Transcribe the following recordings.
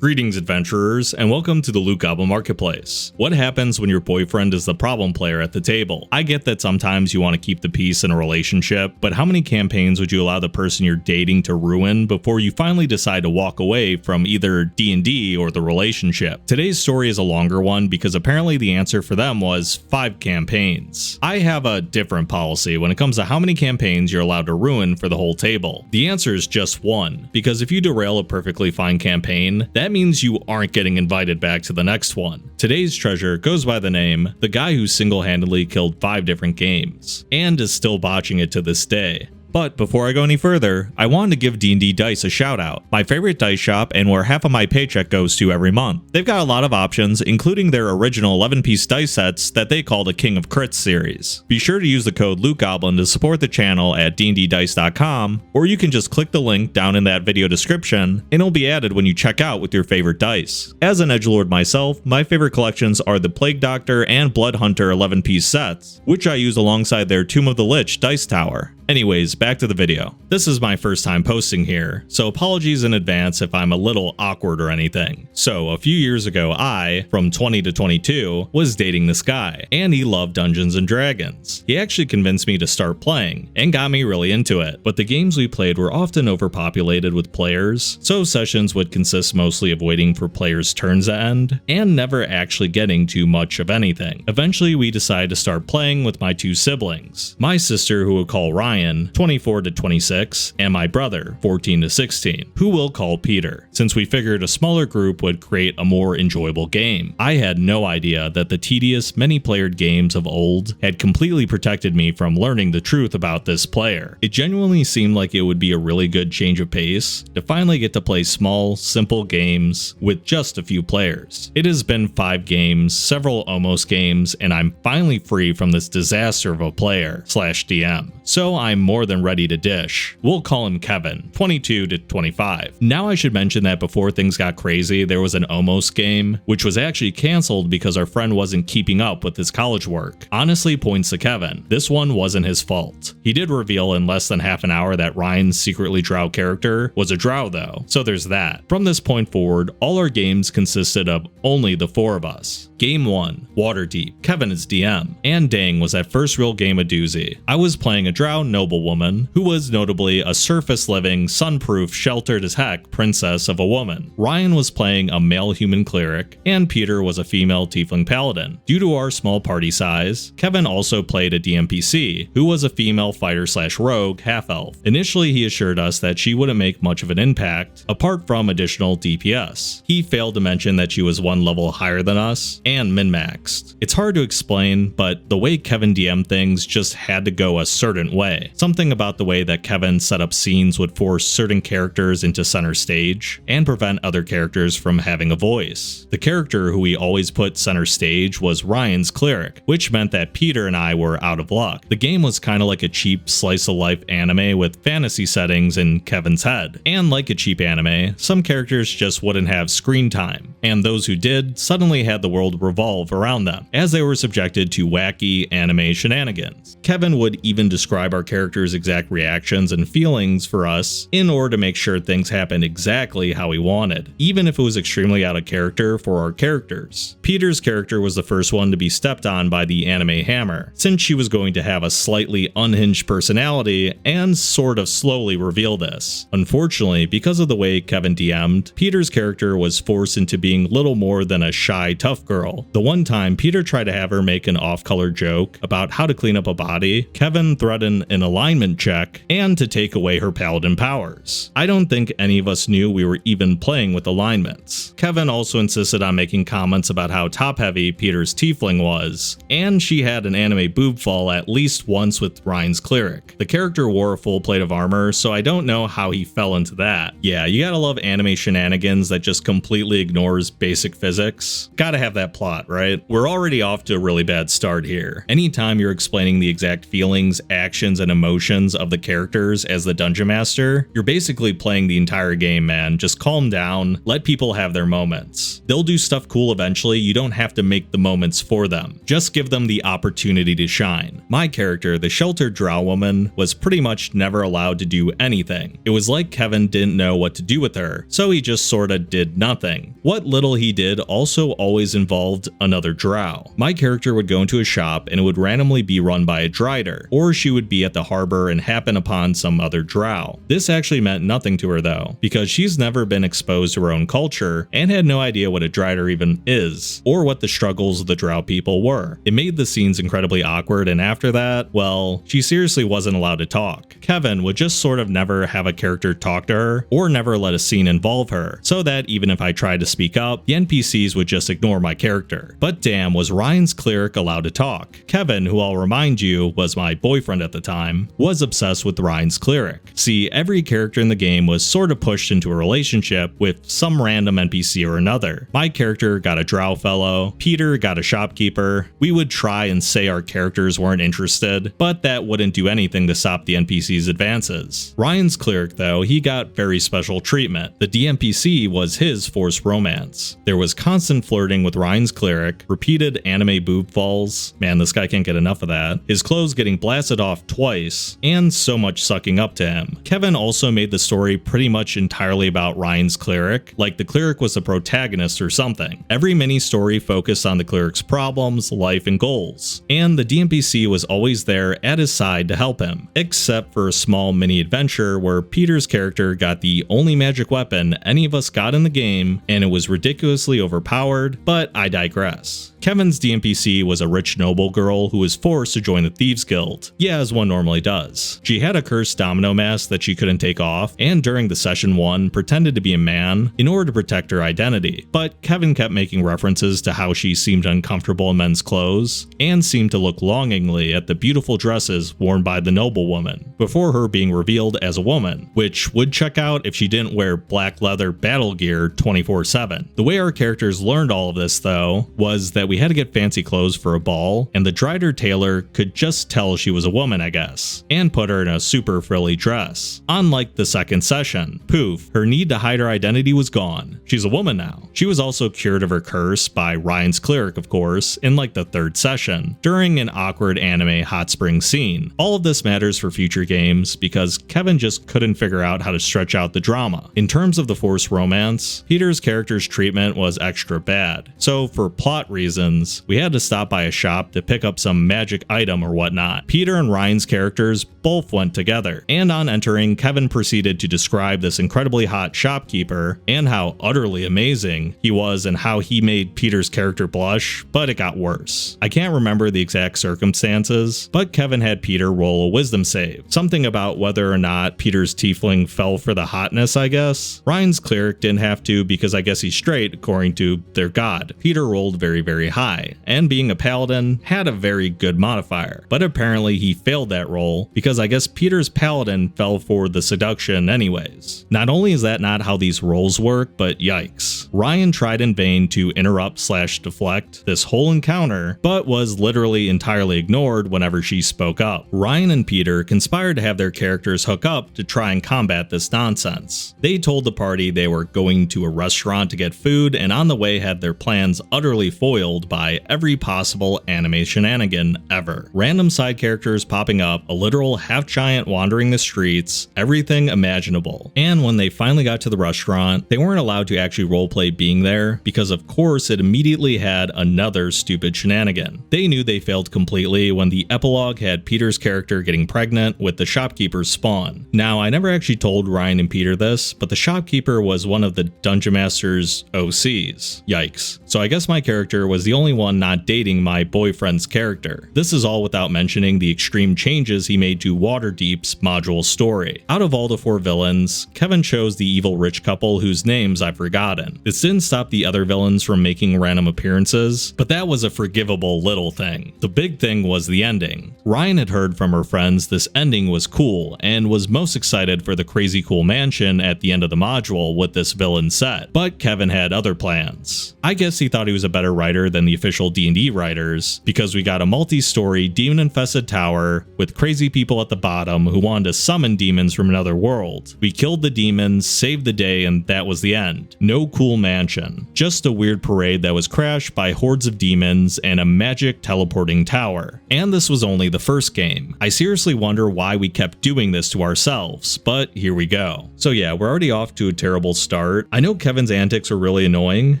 Greetings adventurers, and welcome to the Loot Goblin Marketplace. What happens when your boyfriend is the problem player at the table? I get that sometimes you want to keep the peace in a relationship, but how many campaigns would you allow the person you're dating to ruin before you finally decide to walk away from either D&D or the relationship? Today's story is a longer one because apparently the answer for them was 5 campaigns. I have a different policy when it comes to how many campaigns you're allowed to ruin for the whole table. The answer is just 1, because if you derail a perfectly fine campaign, that means you aren't getting invited back to the next one. Today's treasure goes by the name The Guy Who Single-Handedly Killed 5 Different Games, and is still botching it to this day. But before I go any further, I wanted to give D&D Dice a shout out, my favorite dice shop and where half of my paycheck goes to every month. They've got a lot of options, including their original 11-piece dice sets that they call the King of Crits series. Be sure to use the code LootGoblin to support the channel at dnddice.com, or you can just click the link down in that video description and it'll be added when you check out with your favorite dice. As an edgelord myself, my favorite collections are the Plague Doctor and Blood Hunter 11-piece sets, which I use alongside their Tomb of the Lich dice tower. Anyways, back to the video. This is my first time posting here, so apologies in advance if I'm a little awkward or anything. So a few years ago I, from 20 to 22, was dating this guy, and he loved Dungeons and Dragons. He actually convinced me to start playing, and got me really into it, but the games we played were often overpopulated with players, so sessions would consist mostly of waiting for players' turns to end, and never actually getting too much of anything. Eventually we decided to start playing with my 2 siblings, my sister who we'll call Ryan, 24 to 26, and my brother, 14 to 16, who we'll call Peter, since we figured a smaller group would create a more enjoyable game. I had no idea that the tedious, many-playered games of old had completely protected me from learning the truth about this player. It genuinely seemed like it would be a really good change of pace to finally get to play small, simple games with just a few players. It has been 5 games, several almost games, and I'm finally free from this disaster of a player/DM. So I'm more than ready to dish. We'll call him Kevin, 22 to 25. Now I should mention that before things got crazy, there was an almost game, which was actually canceled because our friend wasn't keeping up with his college work. Honestly, points to Kevin. This one wasn't his fault. He did reveal in less than half an hour that Ryan's secretly drow character was a drow though, so there's that. From this point forward, all our games consisted of only the 4 of us. Game 1, Waterdeep. Kevin is DM, and dang was that first real game a doozy. I was playing a drow noblewoman who was notably a surface-living, sun-proof, sheltered as heck princess of a woman. Ryan was playing a male human cleric, and Peter was a female tiefling paladin. Due to our small party size, Kevin also played a DMPC, who was a female fighter/rogue half-elf. Initially he assured us that she wouldn't make much of an impact, apart from additional DPS. He failed to mention that she was 1 level higher than us, and min-maxed. It's hard to explain, but the way Kevin DM'd things just had to go a certain way. Something about the way that Kevin set up scenes would force certain characters into center stage, and prevent other characters from having a voice. The character who we always put center stage was Ryan's cleric, which meant that Peter and I were out of luck. The game was kinda like a cheap slice-of-life anime with fantasy settings in Kevin's head. And like a cheap anime, some characters just wouldn't have screen time, and those who did suddenly had the world revolve around them, as they were subjected to wacky anime shenanigans. Kevin would even describe our characters' exact reactions and feelings for us in order to make sure things happened exactly how we wanted, even if it was extremely out of character for our characters. Peter's character was the first one to be stepped on by the anime hammer, since she was going to have a slightly unhinged personality and sort of slowly reveal this. Unfortunately, because of the way Kevin DM'd, Peter's character was forced into being little more than a shy, tough girl. The one time Peter tried to have her make an off-color joke about how to clean up a body, Kevin threatened an alignment check and to take away her paladin powers. I don't think any of us knew we were even playing with alignments. Kevin also insisted on making comments about how top-heavy Peter's tiefling was, and she had an anime boob fall at least once with Ryan's cleric. The character wore a full plate of armor, so I don't know how he fell into that. Yeah, you gotta love anime shenanigans that just completely ignores basic physics. Gotta have that plot, right? We're already off to a really bad start here. Anytime you're explaining the exact feelings, actions, and emotions of the characters as the Dungeon Master, you're basically playing the entire game, man. Just calm down, let people have their moments. They'll do stuff cool eventually, you don't have to make the moments for them. Just give them the opportunity to shine. My character, the sheltered drow woman, was pretty much never allowed to do anything. It was like Kevin didn't know what to do with her, so he just sorta did nothing. What little he did also always involved another drow. My character would go into a shop and it would randomly be run by a drider, or she would be at the harbor and happen upon some other drow. This actually meant nothing to her though, because she's never been exposed to her own culture and had no idea what a drider even is, or what the struggles of the drow people were. It made the scenes incredibly awkward, and after that, well, she seriously wasn't allowed to talk. Kevin would just sort of never have a character talk to her, or never let a scene involve her, so that even if I tried to speak up, the NPCs would just ignore my character. But damn, was Ryan's cleric allowed to talk. Kevin, who I'll remind you was my boyfriend at the time, was obsessed with Ryan's cleric. See, every character in the game was sort of pushed into a relationship with some random NPC or another. My character got a drow fellow, Peter got a shopkeeper. We would try and say our characters weren't interested, but that wouldn't do anything to stop the NPC's advances. Ryan's cleric though, he got very special treatment. The DNPC was his forced romance. There was constant flirting with Ryan's cleric, repeated anime boob falls, man this guy can't get enough of that, his clothes getting blasted off twice, and so much sucking up to him. Kevin also made the story pretty much entirely about Ryan's cleric, like the cleric was the protagonist or something. Every mini story focused on the cleric's problems, life, and goals, and the DNPC was always there at his side to help him, except for a small mini adventure where Peter's character got the only magic weapon any of us got in the game, and it was ridiculously overpowered, but I digress. Kevin's DNPC was a rich noble girl who was forced to join the Thieves Guild. Yeah, as one normally does. She had a cursed domino mask that she couldn't take off, and during the session 1 pretended to be a man in order to protect her identity. But Kevin kept making references to how she seemed uncomfortable in men's clothes, and seemed to look longingly at the beautiful dresses worn by the noblewoman, before her being revealed as a woman, which would check out if she didn't wear black leather battle gear 24/7. The way our characters learned all of this though, was that we had to get fancy clothes for a ball, and the drider tailor could just tell she was a woman, I guess, and put her in a super frilly dress. Unlike the second session, poof, her need to hide her identity was gone. She's a woman now. She was also cured of her curse by Ryan's cleric, of course, in like the third session, during an awkward anime hot spring scene. All of this matters for future games because Kevin just couldn't figure out how to stretch out the drama. In terms of the forced romance, Peter's character's treatment was extra bad, so for plot reasons, we had to stop by a shop to pick up some magic item or whatnot. Peter and Ryan's characters both went together, and on entering, Kevin proceeded to describe this incredibly hot shopkeeper and how utterly amazing he was and how he made Peter's character blush, but it got worse. I can't remember the exact circumstances, but Kevin had Peter roll a wisdom save. Something about whether or not Peter's tiefling fell for the hotness, I guess. Ryan's cleric didn't have to because I guess he's straight according to their god. Peter rolled very high, and being a paladin had a very good modifier, but apparently he failed that roll because I guess Peter's paladin fell for the seduction anyways. Not only is that not how these rolls work, but yikes. Ryan tried in vain to interrupt/deflect this whole encounter, but was literally entirely ignored whenever she spoke up. Ryan and Peter conspired to have their characters hook up to try and combat this nonsense. They told the party they were going to a restaurant to get food, and on the way had their plans utterly foiled by every possible anime shenanigan ever. Random side characters popping up, a literal half-giant wandering the streets, everything imaginable. And when they finally got to the restaurant, they weren't allowed to actually roleplay being there because of course it immediately had another stupid shenanigan. They knew they failed completely when the epilogue had Peter's character getting pregnant with the shopkeeper's spawn. Now, I never actually told Ryan and Peter this, but the shopkeeper was one of the Dungeon Master's OCs. Yikes. So I guess my character was the only one not dating my boyfriend's character. This is all without mentioning the extreme changes he made to Waterdeep's module story. Out of all the 4 villains, Kevin chose the evil rich couple whose names I've forgotten. The This didn't stop the other villains from making random appearances, but that was a forgivable little thing. The big thing was the ending. Ryan had heard from her friends this ending was cool and was most excited for the crazy cool mansion at the end of the module with this villain set, but Kevin had other plans. I guess he thought he was a better writer than the official D&D writers, because we got a multi-story demon-infested tower with crazy people at the bottom who wanted to summon demons from another world. We killed the demons, saved the day, and that was the end. No cool mansion. Just a weird parade that was crashed by hordes of demons and a magic teleporting tower. And this was only the first game. I seriously wonder why we kept doing this to ourselves, but here we go. So yeah, we're already off to a terrible start. I know Kevin's antics are really annoying,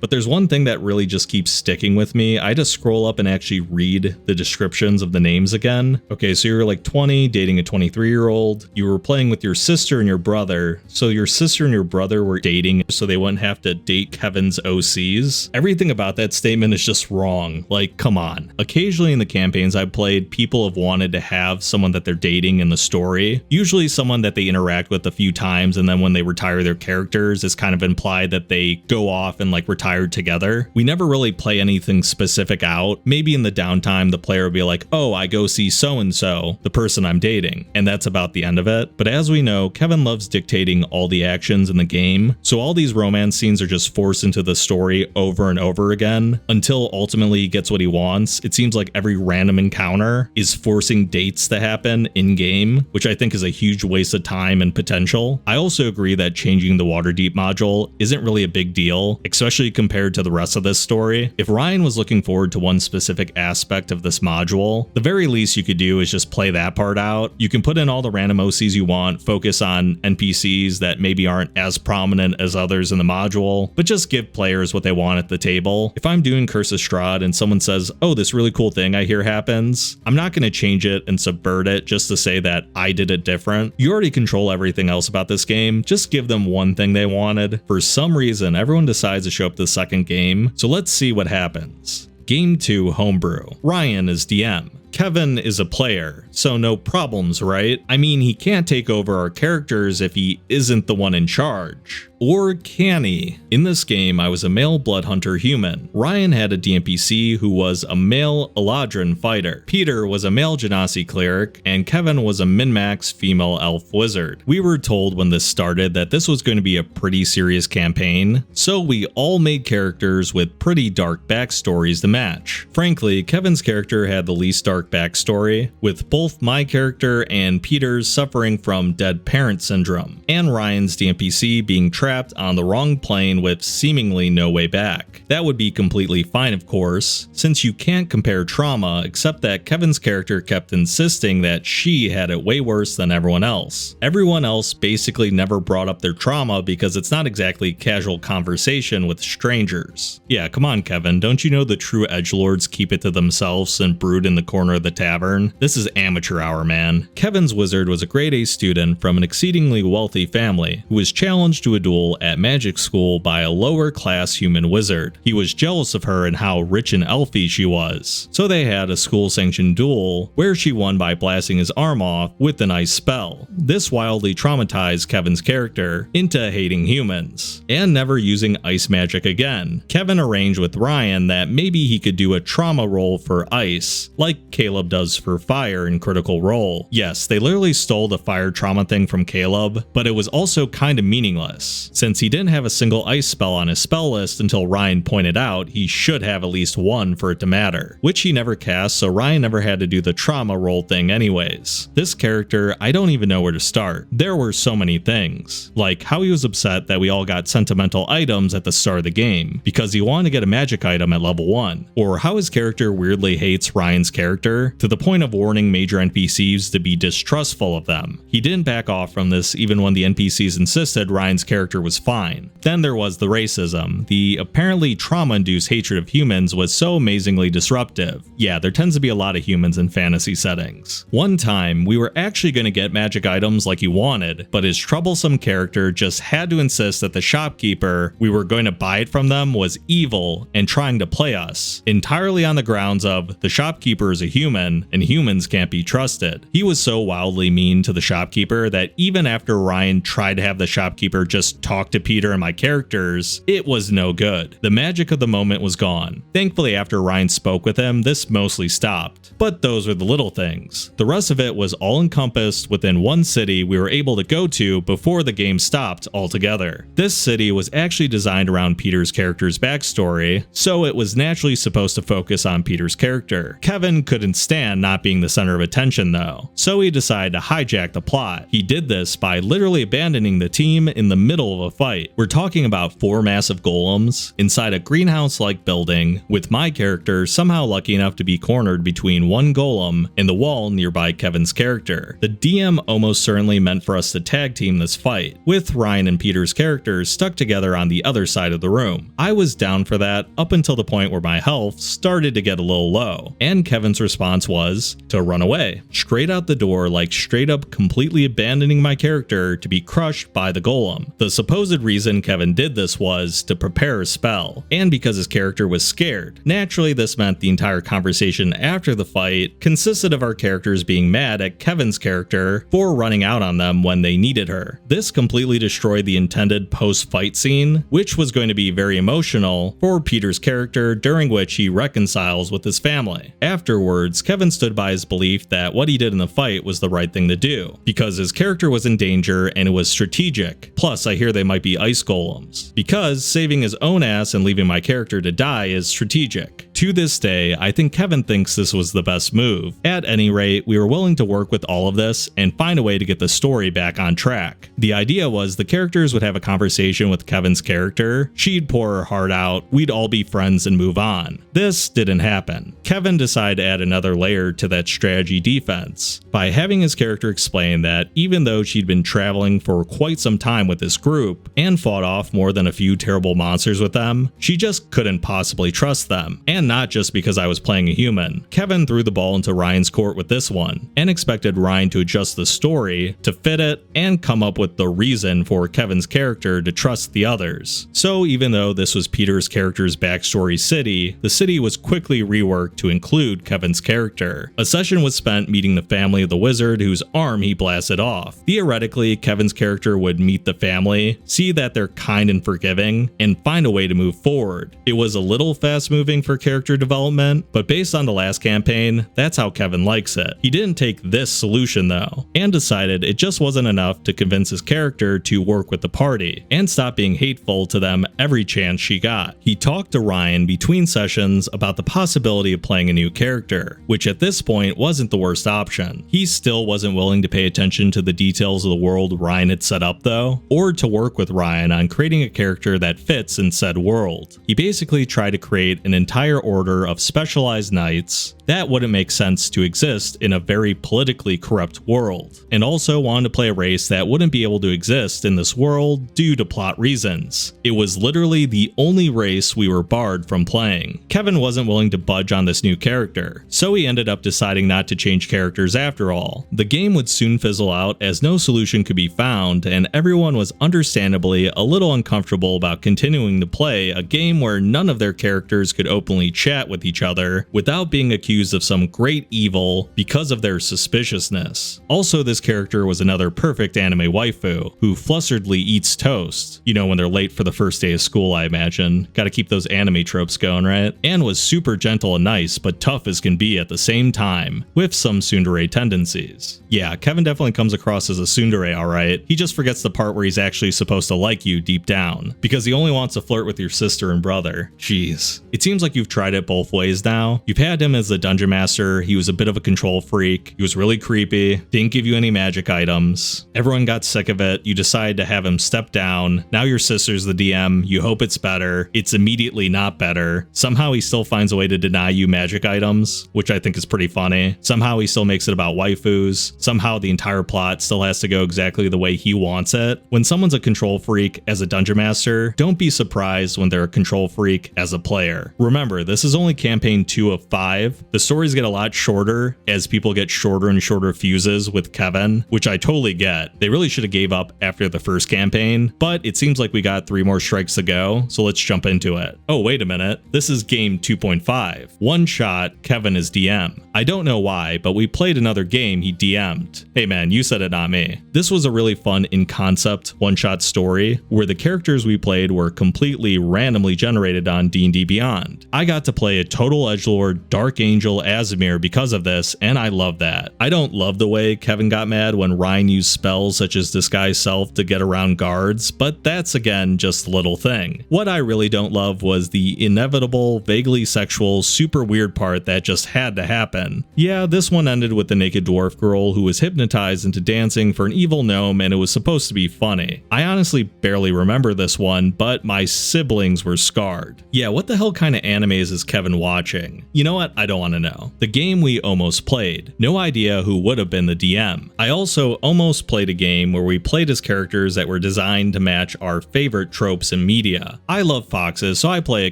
but there's one thing that really just keeps sticking with me. I just scroll up and actually read the descriptions of the names again. Okay, so you're like 20, dating a 23-year-old. You were playing with your sister and your brother. So your sister and your brother were dating so they wouldn't have to date Kevin's OCs. Everything about that statement is just wrong. Like, come on. Occasionally in the campaigns I've played, people have wanted to have someone that they're dating in the story. Usually someone that they interact with a few times, and then when they retire their characters, it's kind of implied that they go off and like retire together. We never really play anything specific out. Maybe in the downtime, the player will be like, oh, I go see so-and-so, the person I'm dating, and that's about the end of it. But as we know, Kevin loves dictating all the actions in the game, so all these romance scenes are just forced into the story over and over again until ultimately he gets what he wants. It seems like every random encounter is forcing dates to happen in-game, which I think is a huge waste of time and potential. I also agree that changing the Waterdeep module isn't really a big deal, especially compared to the rest of this story. If Ryan was looking forward to one specific aspect of this module, the very least you could do is just play that part out. You can put in all the random OCs you want, focus on NPCs that maybe aren't as prominent as others in the module, but just give players what they want at the table. If I'm doing Curse of Strahd and someone says, oh, this really cool thing I hear happens, I'm not going to change it and subvert it just to say that I did it different. You already control everything else about this game. Just give them one thing they wanted. For some reason, everyone decides to show up to the second game, so let's see what happens. Game 2 Homebrew. Ryan is DM. Kevin is a player, so no problems, right? I mean, he can't take over our characters if he isn't the one in charge. Or can he? In this game, I was a male blood hunter human. Ryan had a DMPC who was a male Eladrin fighter. Peter was a male Genasi cleric, and Kevin was a min-max female elf wizard. We were told when this started that this was going to be a pretty serious campaign, so we all made characters with pretty dark backstories to match. Frankly, Kevin's character had the least dark backstory, with both my character and Peter's suffering from dead parent syndrome, and Ryan's DMPC being trapped on the wrong plane with seemingly no way back. That would be completely fine, of course, since you can't compare trauma, except that Kevin's character kept insisting that she had it way worse than everyone else. Everyone else basically never brought up their trauma because it's not exactly casual conversation with strangers. Yeah, come on, Kevin, don't you know the true edgelords keep it to themselves and brood in the corner of the tavern? This is amateur hour, man. Kevin's wizard was a grade A student from an exceedingly wealthy family who was challenged to a duel at magic school by a lower class human wizard. He was jealous of her and how rich and elfy she was, so they had a school sanctioned duel where she won by blasting his arm off with an ice spell. This wildly traumatized Kevin's character into hating humans and never using ice magic again. Kevin arranged with Ryan that maybe he could do a trauma roll for ice, like Caleb does for fire in Critical Role. Yes, they literally stole the fire trauma thing from Caleb, but it was also kind of meaningless, since he didn't have a single ice spell on his spell list until Ryan pointed out he should have at least one for it to matter, which he never cast, so Ryan never had to do the trauma roll thing anyways. This character, I don't even know where to start. There were so many things, like how he was upset that we all got sentimental items at the start of the game, because he wanted to get a magic item at level 1, or how his character weirdly hates Ryan's character, to the point of warning major NPCs to be distrustful of them. He didn't back off from this even when the NPCs insisted Ryan's character was fine. Then there was the racism. The apparently trauma-induced hatred of humans was so amazingly disruptive. Yeah, there tends to be a lot of humans in fantasy settings. One time, we were actually going to get magic items like he wanted, but his troublesome character just had to insist that the shopkeeper we were going to buy it from them was evil and trying to play us, entirely on the grounds of the shopkeeper is a human, and humans can't be trusted. He was so wildly mean to the shopkeeper that even after Ryan tried to have the shopkeeper just talk to Peter and my characters, it was no good. The magic of the moment was gone. Thankfully, after Ryan spoke with him, this mostly stopped. But those were the little things. The rest of it was all encompassed within one city we were able to go to before the game stopped altogether. This city was actually designed around Peter's character's backstory, so it was naturally supposed to focus on Peter's character. Kevin couldn't stand not being the center of attention though, so he decided to hijack the plot. He did this by literally abandoning the team in the middle of a fight. We're talking about 4 massive golems inside a greenhouse-like building, with my character somehow lucky enough to be cornered between one golem and the wall nearby Kevin's character. The DM almost certainly meant for us to tag team this fight, with Ryan and Peter's characters stuck together on the other side of the room. I was down for that up until the point where my health started to get a little low, and Kevin's response was to run away, straight out the door, like straight up completely abandoning my character to be crushed by the golem. The supposed reason Kevin did this was to prepare a spell, and because his character was scared. Naturally, this meant the entire conversation after the fight consisted of our characters being mad at Kevin's character for running out on them when they needed her. This completely destroyed the intended post-fight scene, which was going to be very emotional for Peter's character, during which he reconciles with his family. Afterwards, Kevin stood by his belief that what he did in the fight was the right thing to do, because his character was in danger and it was strategic. Plus, I hear they might be ice golems, because saving his own ass and leaving my character to die is strategic. To this day, I think Kevin thinks this was the best move. At any rate, we were willing to work with all of this and find a way to get the story back on track. The idea was the characters would have a conversation with Kevin's character, she'd pour her heart out, we'd all be friends and move on. This didn't happen. Kevin decided to add another layer to that strategy defense by having his character explain that even though she'd been traveling for quite some time with this group and fought off more than a few terrible monsters with them, she just couldn't possibly trust them. And not just because I was playing a human. Kevin threw the ball into Ryan's court with this one, and expected Ryan to adjust the story to fit it and come up with the reason for Kevin's character to trust the others. So even though this was Peter's character's backstory city, the city was quickly reworked to include Kevin's character. A session was spent meeting the family of the wizard whose arm he blasted off. Theoretically, Kevin's character would meet the family, see that they're kind and forgiving, and find a way to move forward. It was a little fast moving for character development, but based on the last campaign, that's how Kevin likes it. He didn't take this solution though, and decided it just wasn't enough to convince his character to work with the party, and stop being hateful to them every chance she got. He talked to Ryan between sessions about the possibility of playing a new character, which at this point wasn't the worst option. He still wasn't willing to pay attention to the details of the world Ryan had set up though, or to work with Ryan on creating a character that fits in said world. He basically tried to create an entire order of specialized knights that wouldn't make sense to exist in a very politically corrupt world, and also wanted to play a race that wouldn't be able to exist in this world due to plot reasons. It was literally the only race we were barred from playing. Kevin wasn't willing to budge on this new character, so he ended up deciding not to change characters after all. The game would soon fizzle out as no solution could be found, and everyone was understandably a little uncomfortable about continuing to play a game where none of their characters could openly chat with each other without being accused of some great evil because of their suspiciousness. Also, this character was another perfect anime waifu who flusteredly eats toast. You know, when they're late for the first day of school, I imagine. Gotta keep those anime tropes going, right? And was super gentle and nice, but tough as can be at the same time, with some tsundere tendencies. Yeah, Kevin definitely comes across as a tsundere, alright. He just forgets the part where he's actually supposed to like you deep down, because he only wants to flirt with your sister and brother. Jeez. It seems like you've tried it both ways now. You've had him as the dungeon master, he was a bit of a control freak, he was really creepy, didn't give you any magic items, everyone got sick of it, you decided to have him step down, now your sister's the DM, you hope it's better, it's immediately not better, somehow he still finds a way to deny you magic items, which I think is pretty funny, somehow he still makes it about waifus, somehow the entire plot still has to go exactly the way he wants it. When someone's a control freak as a dungeon master, don't be surprised when they're a control freak as a player. Remember, this is only campaign 2 of 5, the The stories get a lot shorter as people get shorter and shorter fuses with Kevin, which I totally get. They really should have gave up after the first campaign, but it seems like we got 3 more strikes to go, so let's jump into it. Oh, wait a minute. This is game 2.5. One shot, Kevin is DM. I don't know why, but we played another game he DM'd. Hey man, you said it, not me. This was a really fun in-concept one-shot story where the characters we played were completely randomly generated on D&D Beyond. I got to play a total edgelord Dark Angel Azimir because of this, and I love that. I don't love the way Kevin got mad when Ryan used spells such as Disguise Self to get around guards, but that's again just a little thing. What I really don't love was the inevitable, vaguely sexual, super weird part that just had to happen. Yeah, this one ended with the naked dwarf girl who was hypnotized into dancing for an evil gnome, and it was supposed to be funny. I honestly barely remember this one, but my siblings were scarred. Yeah, what the hell kind of animes is Kevin watching? You know what? I don't want to know. The game we almost played. No idea who would have been the DM. I also almost played a game where we played as characters that were designed to match our favorite tropes in media. I love foxes, so I play a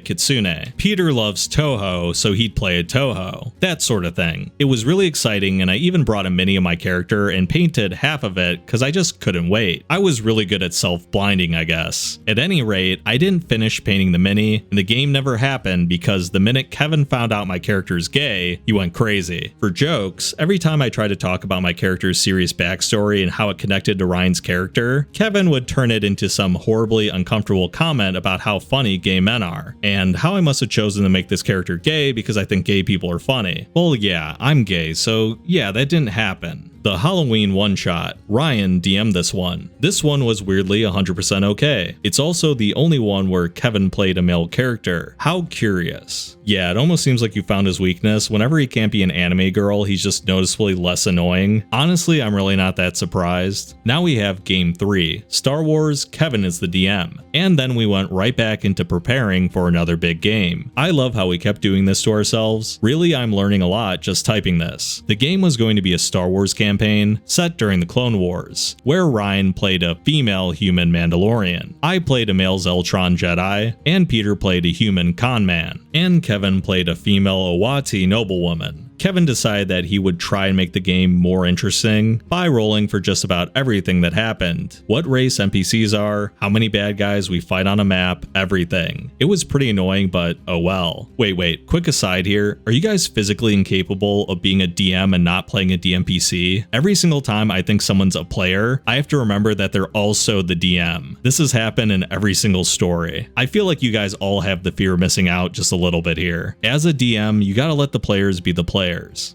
kitsune. Peter loves Toho, so he'd play a Toho. That sort of thing. It was really exciting, and I even brought a mini of my character and painted half of it because I just couldn't wait. I was really good at self-blinding, I guess. At any rate, I didn't finish painting the mini, and the game never happened because the minute Kevin found out my character's gay, he went crazy. For jokes, every time I tried to talk about my character's serious backstory and how it connected to Ryan's character, Kevin would turn it into some horribly uncomfortable comment about how funny gay men are, and how I must have chosen to make this character gay because I think gay people are funny. Well, yeah, I'm gay, so yeah, that didn't happen. The Halloween one-shot. Ryan DM'd this one. This one was weirdly 100% okay. It's also the only one where Kevin played a male character. How curious. Yeah, it almost seems like you found his weakness. Whenever he can't be an anime girl, he's just noticeably less annoying. Honestly, I'm really not that surprised. Now we have game 3. Star Wars, Kevin is the DM. And then we went right back into preparing for another big game. I love how we kept doing this to ourselves. Really, I'm learning a lot just typing this. The game was going to be a Star Wars campaign set during the Clone Wars, where Ryan played a female human Mandalorian. I played a male Zeltron Jedi, and Peter played a human con man, and Kevin played a female Owati noblewoman. Kevin decided that he would try and make the game more interesting by rolling for just about everything that happened. What race NPCs are, how many bad guys we fight on a map, everything. It was pretty annoying, but oh well. Wait, quick aside here. Are you guys physically incapable of being a DM and not playing a DMPC? Every single time I think someone's a player, I have to remember that they're also the DM. This has happened in every single story. I feel like you guys all have the fear of missing out just a little bit here. As a DM, you gotta let the players be the players.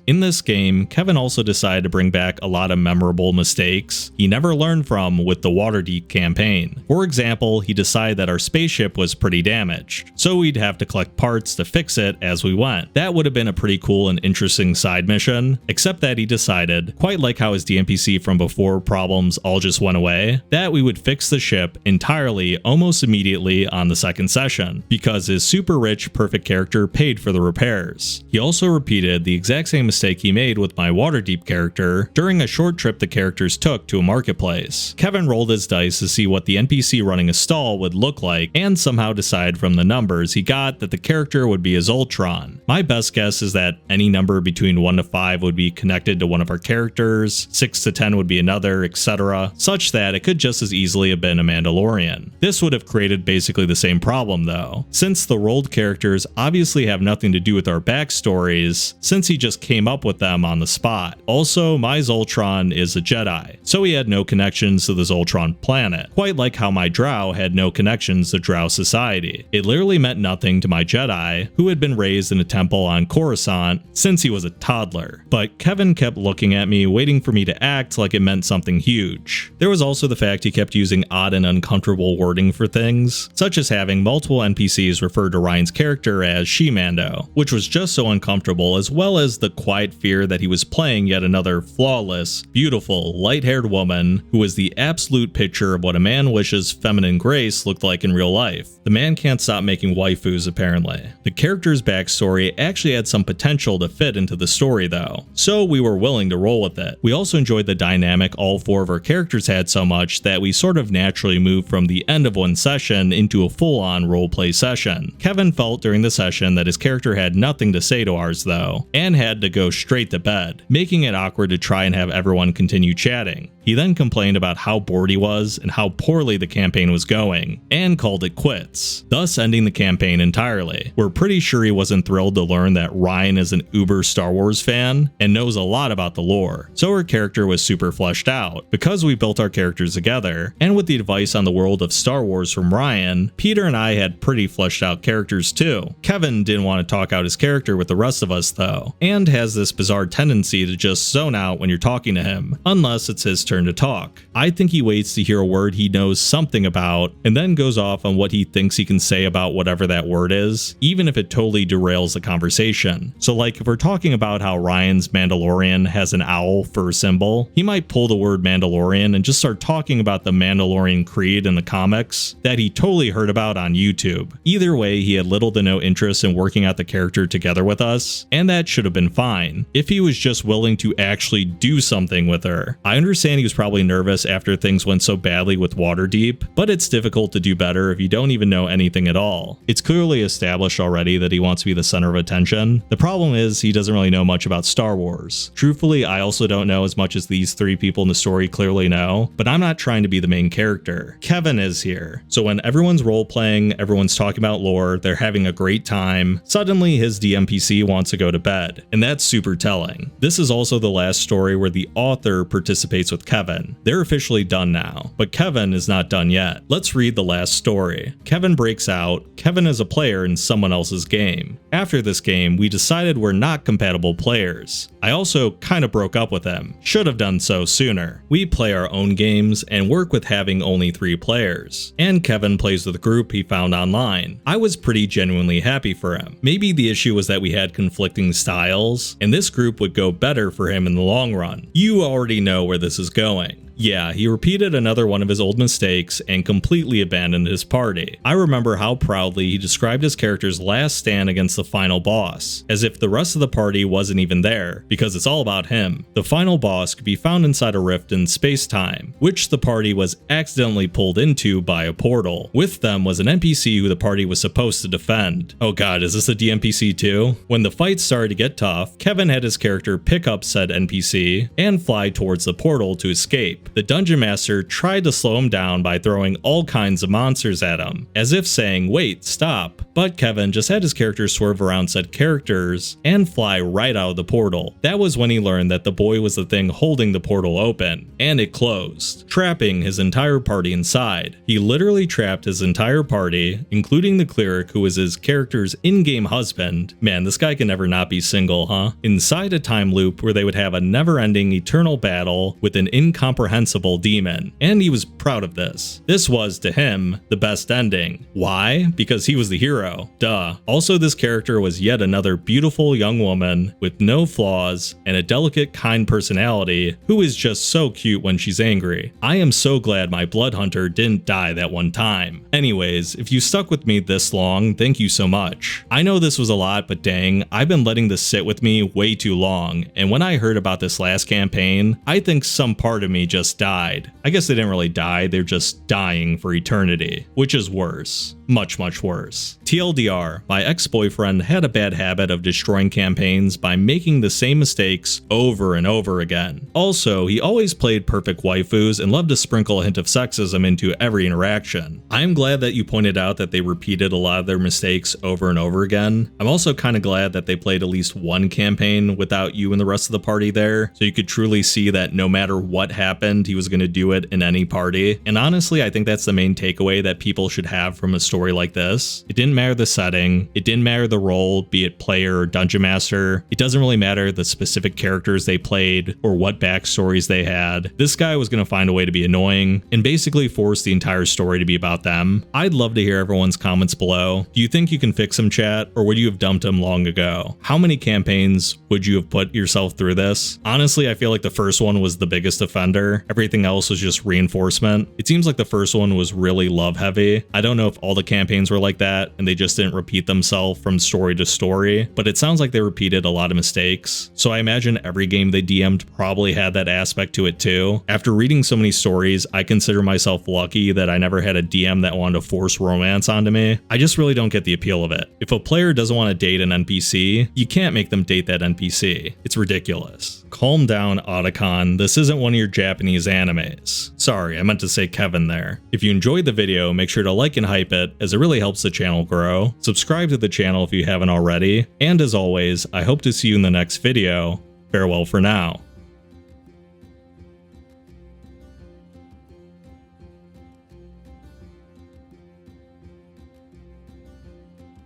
In this game, Kevin also decided to bring back a lot of memorable mistakes he never learned from with the Waterdeep campaign. For example, he decided that our spaceship was pretty damaged, so we'd have to collect parts to fix it as we went. That would have been a pretty cool and interesting side mission, except that he decided, quite like how his DMPC from before problems all just went away, that we would fix the ship entirely almost immediately on the second session, because his super rich, perfect character paid for the repairs. He also repeated the exact same mistake he made with my Waterdeep character during a short trip the characters took to a marketplace. Kevin rolled his dice to see what the NPC running a stall would look like, and somehow decided from the numbers he got that the character would be his Ultron. My best guess is that any number between 1 to 5 would be connected to one of our characters, 6 to 10 would be another, etc., such that it could just as easily have been a Mandalorian. This would have created basically the same problem though, since the rolled characters obviously have nothing to do with our backstories, since he just came up with them on the spot. Also, my Zoltron is a Jedi, so he had no connections to the Zoltron planet, quite like how my Drow had no connections to Drow society. It literally meant nothing to my Jedi, who had been raised in a temple on Coruscant since he was a toddler. But Kevin kept looking at me, waiting for me to act like it meant something huge. There was also the fact he kept using odd and uncomfortable wording for things, such as having multiple NPCs refer to Ryan's character as She-Mando, which was just so uncomfortable, as well as the quiet fear that he was playing yet another flawless, beautiful, light-haired woman who was the absolute picture of what a man wishes feminine grace looked like in real life. The man can't stop making waifus apparently. The character's backstory actually had some potential to fit into the story though, so we were willing to roll with it. We also enjoyed the dynamic all 4 of our characters had so much that we sort of naturally moved from the end of one session into a full-on roleplay session. Kevin felt during the session that his character had nothing to say to ours though, and and had to go straight to bed, making it awkward to try and have everyone continue chatting. He then complained about how bored he was and how poorly the campaign was going, and called it quits, thus ending the campaign entirely. We're pretty sure he wasn't thrilled to learn that Ryan is an uber Star Wars fan and knows a lot about the lore, so her character was super fleshed out. Because we built our characters together, and with the advice on the world of Star Wars from Ryan, Peter and I had pretty fleshed out characters too. Kevin didn't want to talk out his character with the rest of us though, and has this bizarre tendency to just zone out when you're talking to him, unless it's his turn to talk. I think he waits to hear a word he knows something about, and then goes off on what he thinks he can say about whatever that word is, even if it totally derails the conversation. So like if we're talking about how Ryan's Mandalorian has an owl for a symbol, he might pull the word Mandalorian and just start talking about the Mandalorian creed in the comics that he totally heard about on YouTube. Either way, he had little to no interest in working out the character together with us, and that should have been fine, if he was just willing to actually do something with her. I understand he was probably nervous after things went so badly with Waterdeep, but it's difficult to do better if you don't even know anything at all. It's clearly established already that he wants to be the center of attention. The problem is he doesn't really know much about Star Wars. Truthfully, I also don't know as much as these three people in the story clearly know, but I'm not trying to be the main character. Kevin is here. So when everyone's role-playing, everyone's talking about lore, they're having a great time, suddenly his DMPC wants to go to bed, and that's super telling. This is also the last story where the author participates with Kevin. They're officially done now, but Kevin is not done yet. Let's read the last story. Kevin breaks out. Kevin is a player in someone else's game. After this game, we decided we're not compatible players. I also kind of broke up with him. Should have done so sooner. We play our own games and work with having only 3 players. And Kevin plays with a group he found online. I was pretty genuinely happy for him. Maybe the issue was that we had conflicting styles, and this group would go better for him in the long run. You already know where this is going. Yeah, he repeated another one of his old mistakes and completely abandoned his party. I remember how proudly he described his character's last stand against the final boss, as if the rest of the party wasn't even there, because it's all about him. The final boss could be found inside a rift in space-time, which the party was accidentally pulled into by a portal. With them was an NPC who the party was supposed to defend. Oh god, is this a DMPC too? When the fight started to get tough, Kevin had his character pick up said NPC and fly towards the portal to escape. The Dungeon Master tried to slow him down by throwing all kinds of monsters at him, as if saying, wait, stop. But Kevin just had his character swerve around said characters and fly right out of the portal. That was when he learned that the boy was the thing holding the portal open, and it closed, trapping his entire party inside. He literally trapped his entire party, including the cleric who was his character's in-game husband. Man, this guy can never not be single, huh? Inside a time loop where they would have a never-ending eternal battle with an incomprehensible demon, and he was proud of this. This was, to him, the best ending. Why? Because he was the hero. Duh. Also, this character was yet another beautiful young woman with no flaws and a delicate, kind personality who is just so cute when she's angry. I am so glad my blood hunter didn't die that one time. Anyways, if you stuck with me this long, thank you so much. I know this was a lot, but dang, I've been letting this sit with me way too long, and when I heard about this last campaign, I think some part of me just died. I guess they didn't really die, they're just dying for eternity, which is worse. Much, much worse. TLDR, my ex-boyfriend had a bad habit of destroying campaigns by making the same mistakes over and over again. Also, he always played perfect waifus and loved to sprinkle a hint of sexism into every interaction. I'm glad that you pointed out that they repeated a lot of their mistakes over and over again. I'm also kind of glad that they played at least one campaign without you and the rest of the party there, so you could truly see that no matter what happened, he was going to do it in any party. And honestly, I think that's the main takeaway that people should have from a story like this. It didn't matter the setting, it didn't matter the role, be it player or dungeon master. It doesn't really matter the specific characters they played or what backstories they had. This guy was going to find a way to be annoying and basically force the entire story to be about them. I'd love to hear everyone's comments below. Do you think you can fix him, chat, or would you have dumped him long ago? How many campaigns would you have put yourself through this? Honestly, I feel like the first one was the biggest offender. Everything else was just reinforcement. It seems like the first one was really love heavy. I don't know if all the the campaigns were like that and they just didn't repeat themselves from story to story, but it sounds like they repeated a lot of mistakes. So I imagine every game they DM'd probably had that aspect to it too. After reading so many stories, I consider myself lucky that I never had a DM that wanted to force romance onto me. I just really don't get the appeal of it. If a player doesn't want to date an NPC, you can't make them date that NPC. It's ridiculous. Calm down, Otacon. This isn't one of your Japanese animes. Sorry, I meant to say Kevin there. If you enjoyed the video, make sure to like and hype it, as it really helps the channel grow. Subscribe to the channel if you haven't already. And as always, I hope to see you in the next video. Farewell for now.